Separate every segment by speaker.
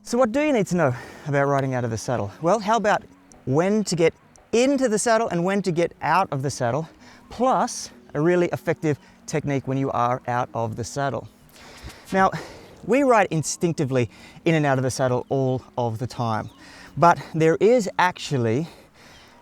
Speaker 1: So what do you need to know about riding out of the saddle? Well, how about when to get into the saddle and when to get out of the saddle, plus a really effective technique when you are out of the saddle. Now, we ride instinctively in and out of the saddle all of the time, but there is actually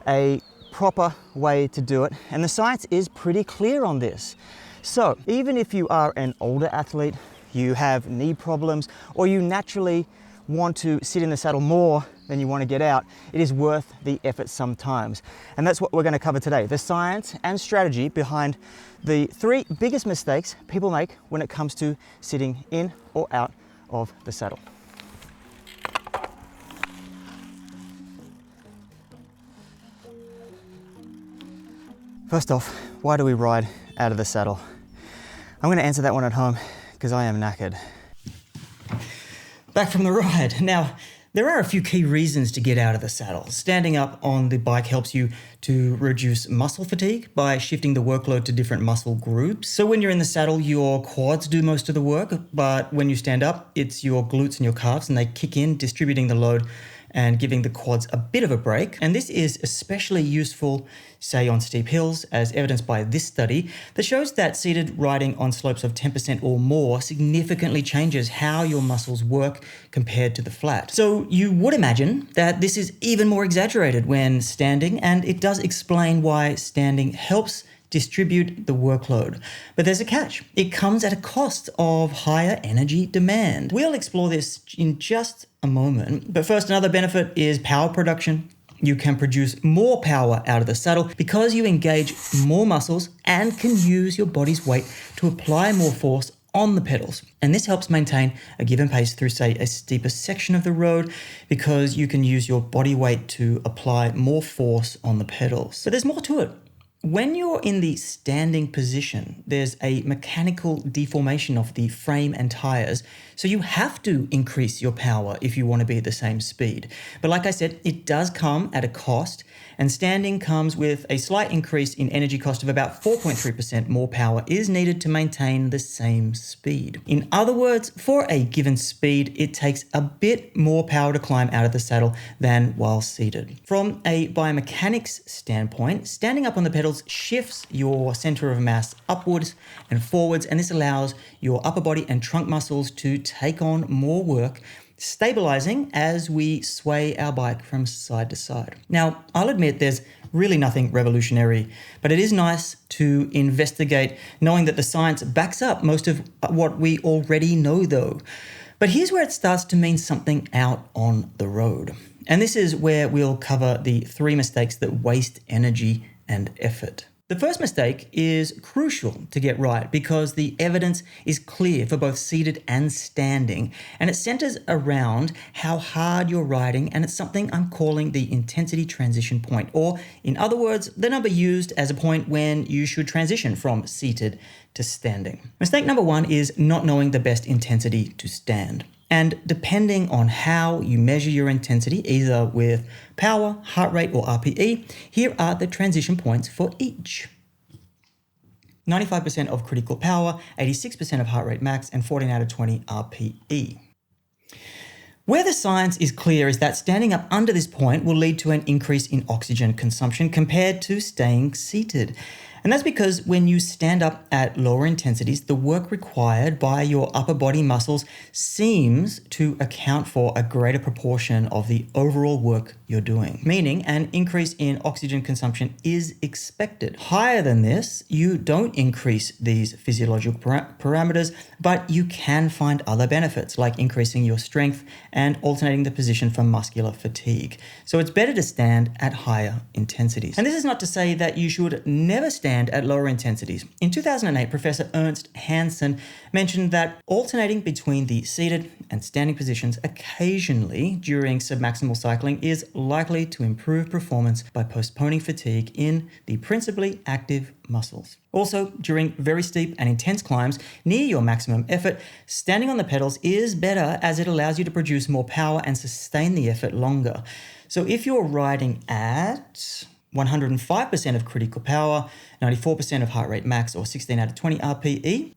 Speaker 1: a proper way to do it, and the science is pretty clear on this. So even if you are an older athlete, you have knee problems, or you naturally want to sit in the saddle more than you want to get out, it is worth the effort sometimes. And that's what we're going to cover today, the science and strategy behind the 3 biggest mistakes people make when it comes to sitting in or out of the saddle. First off, why do we ride out of the saddle? I'm going to answer that one at home because I am knackered. Back from the ride. Now, there are a few key reasons to get out of the saddle. Standing up on the bike helps you to reduce muscle fatigue by shifting the workload to different muscle groups. So when you're in the saddle, your quads do most of the work, but when you stand up, it's your glutes and your calves, and they kick in, distributing the load and giving the quads a bit of a break. And this is especially useful, say, on steep hills, as evidenced by this study that shows that seated riding on slopes of 10% or more significantly changes how your muscles work compared to the flat. So you would imagine that this is even more exaggerated when standing, and it does explain why standing helps distribute the workload. But there's a catch. It comes at a cost of higher energy demand. We'll explore this in just a moment. But first, another benefit is power production. You can produce more power out of the saddle because you engage more muscles and can use your body's weight to apply more force on the pedals. And this helps maintain a given pace through, say, a steeper section of the road because you can use your body weight to apply more force on the pedals. But there's more to it. When you're in the standing position, there's a mechanical deformation of the frame and tires, so you have to increase your power if you want to be at the same speed. But like I said, it does come at a cost, and standing comes with a slight increase in energy cost of about 4.3% more power is needed to maintain the same speed. In other words, for a given speed, it takes a bit more power to climb out of the saddle than while seated. From a biomechanics standpoint, standing up on the pedals shifts your center of mass upwards and forwards, and this allows your upper body and trunk muscles to take on more work, stabilizing as we sway our bike from side to side. Now, I'll admit there's really nothing revolutionary, but it is nice to investigate knowing that the science backs up most of what we already know though. But here's where it starts to mean something out on the road. And this is where we'll cover the 3 mistakes that waste energy and effort. The first mistake is crucial to get right because the evidence is clear for both seated and standing, and it centers around how hard you're riding, and it's something I'm calling the intensity transition point, or in other words, the number used as a point when you should transition from seated to standing. Mistake number 1 is not knowing the best intensity to stand. And depending on how you measure your intensity, either with power, heart rate, or RPE, here are the transition points for each. 95% of critical power, 86% of heart rate max, and 14 out of 20 RPE. Where the science is clear is that standing up under this point will lead to an increase in oxygen consumption compared to staying seated. And that's because when you stand up at lower intensities, the work required by your upper body muscles seems to account for a greater proportion of the overall work you're doing, meaning an increase in oxygen consumption is expected. Higher than this, you don't increase these physiological parameters, but you can find other benefits like increasing your strength and alternating the position for muscular fatigue. So it's better to stand at higher intensities. And this is not to say that you should never stand at lower intensities. In 2008, Professor Ernst Hansen mentioned that alternating between the seated and standing positions occasionally during submaximal cycling is likely to improve performance by postponing fatigue in the principally active muscles. Also, during very steep and intense climbs near your maximum effort, standing on the pedals is better as it allows you to produce more power and sustain the effort longer. So if you're riding at 105% of critical power, 94% of heart rate max, or 16 out of 20 RPE,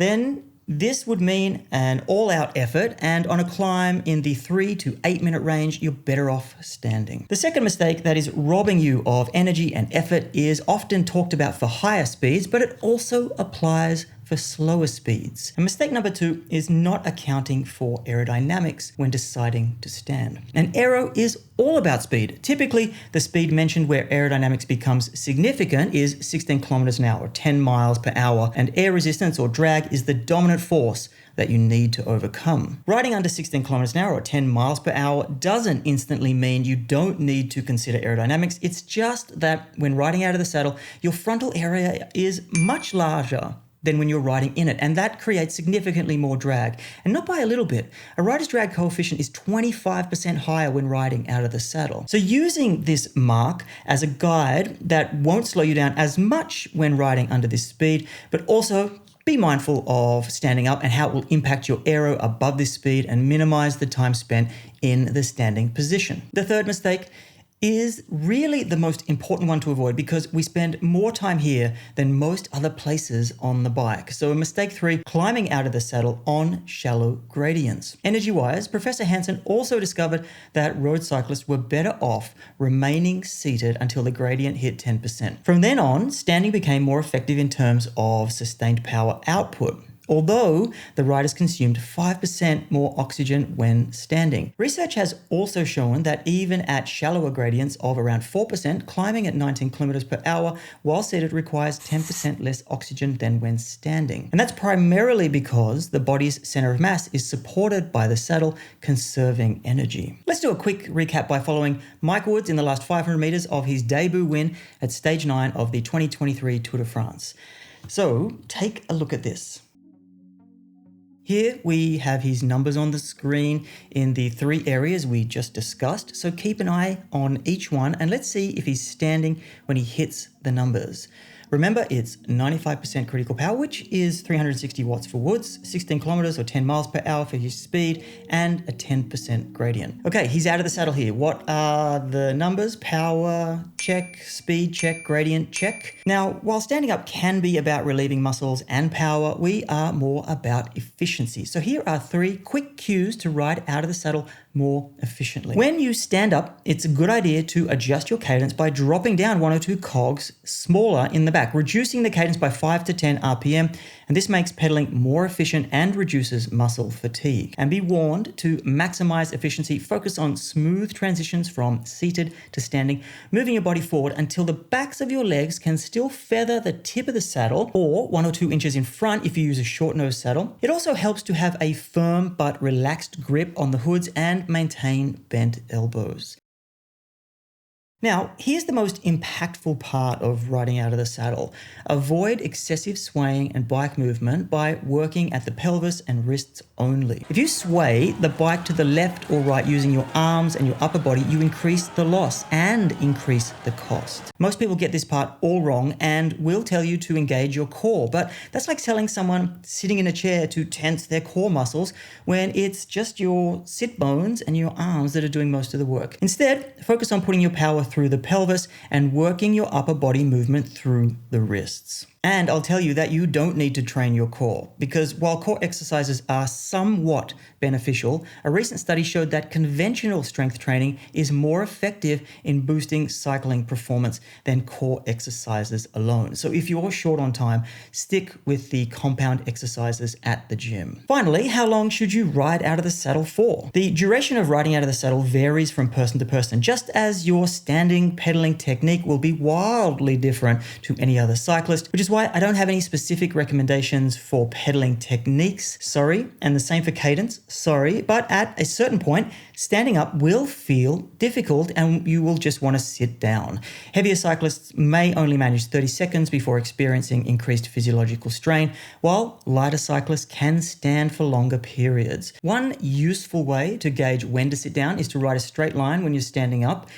Speaker 1: then this would mean an all-out effort, and on a climb in the 3 to 8 minute range, you're better off standing. The second mistake that is robbing you of energy and effort is often talked about for higher speeds, but it also applies for slower speeds. And mistake number 2 is not accounting for aerodynamics when deciding to stand. And aero is all about speed. Typically, the speed mentioned where aerodynamics becomes significant is 16 kilometers an hour, 10 miles per hour, and air resistance or drag is the dominant force that you need to overcome. Riding under 16 kilometers an hour or 10 miles per hour doesn't instantly mean you don't need to consider aerodynamics. It's just that when riding out of the saddle, your frontal area is much larger than when you're riding in it, and that creates significantly more drag. And not by a little bit. A rider's drag coefficient is 25% higher when riding out of the saddle. So using this mark as a guide that won't slow you down as much when riding under this speed, but also be mindful of standing up and how it will impact your aero above this speed and minimize the time spent in the standing position. The third mistake is really the most important one to avoid because we spend more time here than most other places on the bike. So mistake 3, climbing out of the saddle on shallow gradients. Energy-wise, Professor Hansen also discovered that road cyclists were better off remaining seated until the gradient hit 10%. From then on, standing became more effective in terms of sustained power output, although the riders consumed 5% more oxygen when standing. Research has also shown that even at shallower gradients of around 4%, climbing at 19 kilometers per hour while seated requires 10% less oxygen than when standing. And that's primarily because the body's center of mass is supported by the saddle, conserving energy. Let's do a quick recap by following Mike Woods in the last 500 meters of his debut win at stage 9 of the 2023 Tour de France. So take a look at this. Here we have his numbers on the screen in the 3 areas we just discussed. So keep an eye on each one and let's see if he's standing when he hits the numbers. Remember, it's 95% critical power, which is 360 watts for Woods, 16 kilometers or 10 miles per hour for his speed, and a 10% gradient. Okay, he's out of the saddle here. What are the numbers? Power, check. Speed, check. Gradient, check. Now, while standing up can be about relieving muscles and power, we are more about efficiency. So here are 3 quick cues to ride out of the saddle more efficiently. When you stand up, it's a good idea to adjust your cadence by dropping down 1 or 2 cogs smaller in the back, reducing the cadence by 5 to 10 RPM, and this makes pedaling more efficient and reduces muscle fatigue. And be warned, to maximize efficiency, focus on smooth transitions from seated to standing, moving your body forward until the backs of your legs can still feather the tip of the saddle, or 1 or 2 inches in front if you use a short nose saddle. It also helps to have a firm but relaxed grip on the hoods and maintain bent elbows. Now, here's the most impactful part of riding out of the saddle. Avoid excessive swaying and bike movement by working at the pelvis and wrists only. If you sway the bike to the left or right using your arms and your upper body, you increase the loss and increase the cost. Most people get this part all wrong and will tell you to engage your core, but that's like telling someone sitting in a chair to tense their core muscles when it's just your sit bones and your arms that are doing most of the work. Instead, focus on putting your power through the pelvis and working your upper body movement through the wrists. And I'll tell you that you don't need to train your core, because while core exercises are somewhat beneficial, a recent study showed that conventional strength training is more effective in boosting cycling performance than core exercises alone. So if you're short on time, stick with the compound exercises at the gym. Finally, how long should you ride out of the saddle for? The duration of riding out of the saddle varies from person to person, just as your standing pedaling technique will be wildly different to any other cyclist, which is why I don't have any specific recommendations for pedaling techniques, sorry, and the same for cadence, sorry, but at a certain point, standing up will feel difficult and you will just want to sit down. Heavier cyclists may only manage 30 seconds before experiencing increased physiological strain, while lighter cyclists can stand for longer periods. One useful way to gauge when to sit down is to ride a straight line when you're standing up.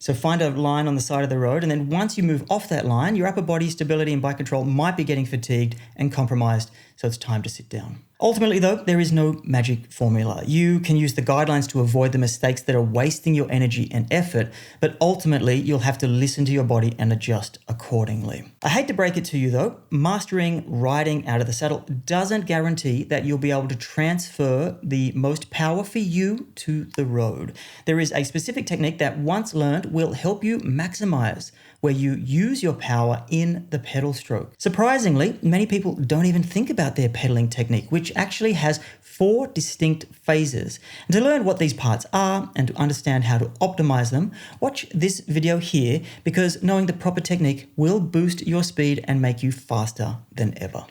Speaker 1: So find a line on the side of the road, and then once you move off that line, your upper body stability and bike control might be getting fatigued and compromised. so it's time to sit down. Ultimately though, there is no magic formula. You can use the guidelines to avoid the mistakes that are wasting your energy and effort, but ultimately you'll have to listen to your body and adjust accordingly. I hate to break it to you though, mastering riding out of the saddle doesn't guarantee that you'll be able to transfer the most power for you to the road. There is a specific technique that once learned will help you maximize where you use your power in the pedal stroke. Surprisingly, many people don't even think about their pedaling technique, which actually has 4 distinct phases. And to learn what these parts are and to understand how to optimize them, watch this video here, because knowing the proper technique will boost your speed and make you faster than ever.